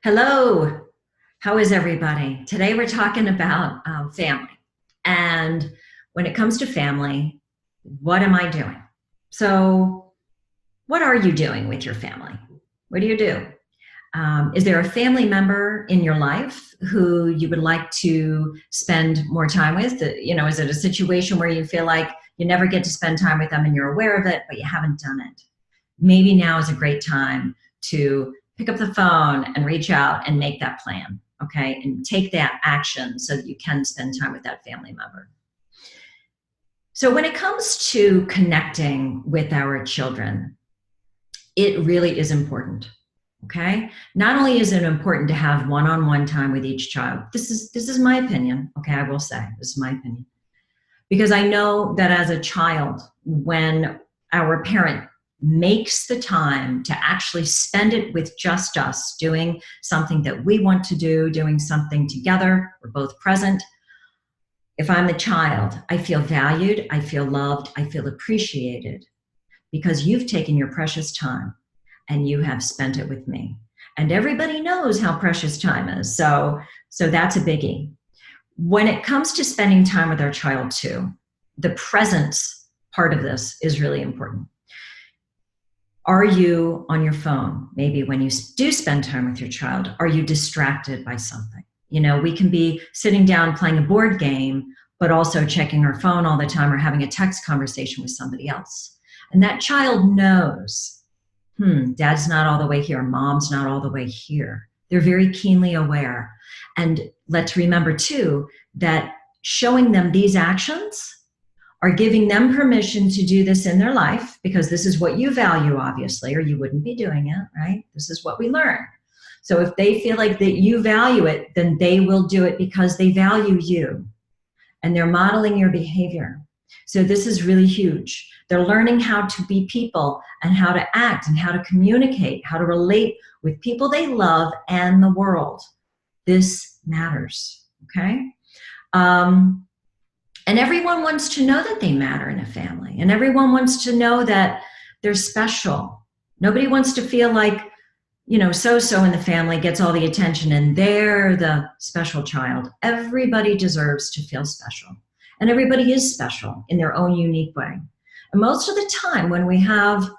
Hello, how is everybody? Today we're talking about family. And when it comes to family, what am I doing? So, what are you doing with your family? What do you do? Is there a family member in your life who you would like to spend more time with? Is it a situation where you feel like you never get to spend time with them and you're aware of it, but you haven't done it? Maybe now is a great time to pick up the phone and reach out and make that plan, okay? And take that action so that you can spend time with that family member. So when it comes to connecting with our children, it really is important, okay? Not only is it important to have one-on-one time with each child, this is my opinion, okay? I will say, this is my opinion. Because I know that as a child, when our parent makes the time to actually spend it with just us, doing something that we want to do, doing something together, we're both present. If I'm the child, I feel valued, I feel loved, I feel appreciated because you've taken your precious time and you have spent it with me. And everybody knows how precious time is. So that's a biggie. When it comes to spending time with our child too, the presence part of this is really important. Are you on your phone? Maybe when you do spend time with your child, are you distracted by something? We can be sitting down playing a board game, but also checking our phone all the time or having a text conversation with somebody else. And that child knows, dad's not all the way here, mom's not all the way here. They're very keenly aware. And let's remember too, that showing them these actions are giving them permission to do this in their life because this is what you value, obviously, or you wouldn't be doing it, right? This is what we learn. So if they feel like that you value it, then they will do it because they value you and they're modeling your behavior. So this is really huge. They're learning how to be people and how to act and how to communicate, how to relate with people they love and the world. This matters, okay? And everyone wants to know that they matter in a family. And everyone wants to know that they're special. Nobody wants to feel like, so-so in the family gets all the attention and they're the special child. Everybody deserves to feel special. And everybody is special in their own unique way. And most of the time when we have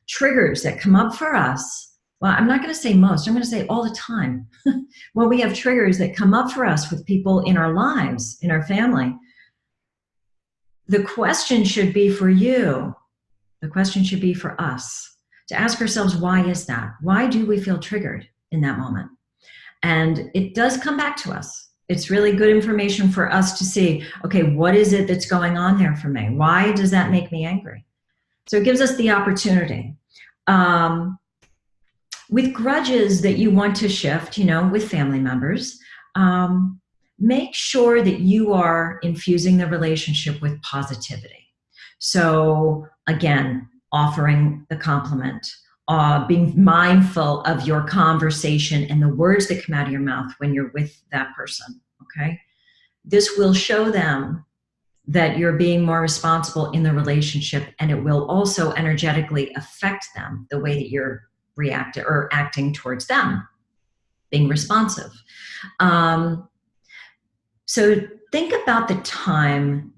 triggers that come up for us, well, I'm not going to say most, I'm going to say all the time. When we have triggers that come up for us with people in our lives, in our family, the question should be for you. The question should be for us to ask ourselves, why is that? Why do we feel triggered in that moment? And it does come back to us. It's really good information for us to see, okay, what is it that's going on there for me? Why does that make me angry? So it gives us the opportunity. With grudges that you want to shift, with family members, make sure that you are infusing the relationship with positivity. So again, offering the compliment, being mindful of your conversation and the words that come out of your mouth when you're with that person, okay? This will show them that you're being more responsible in the relationship, and it will also energetically affect them the way that you're reacting or acting towards them, being responsive. So think about the time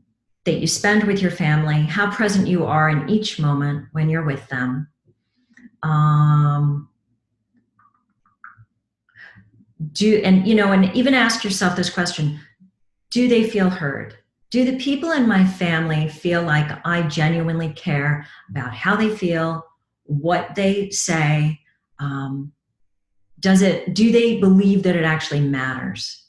that you spend with your family, how present you are in each moment when you're with them. And even ask yourself this question, do they feel heard? Do the people in my family feel like I genuinely care about how they feel, what they say? Do they believe that it actually matters?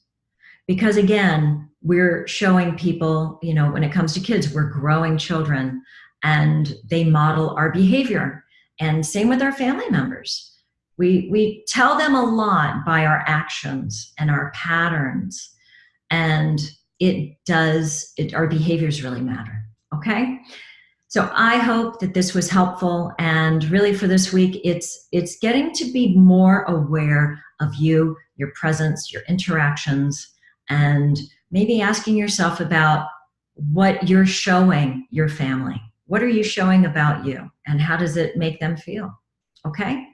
Because again, we're showing people, when it comes to kids, we're growing children and they model our behavior. And same with our family members. We tell them a lot by our actions and our patterns. And our behaviors really matter, okay? So I hope that this was helpful. And really for this week, it's getting to be more aware of you, your presence, your interactions, and maybe asking yourself about what you're showing your family. What are you showing about you? And how does it make them feel? Okay?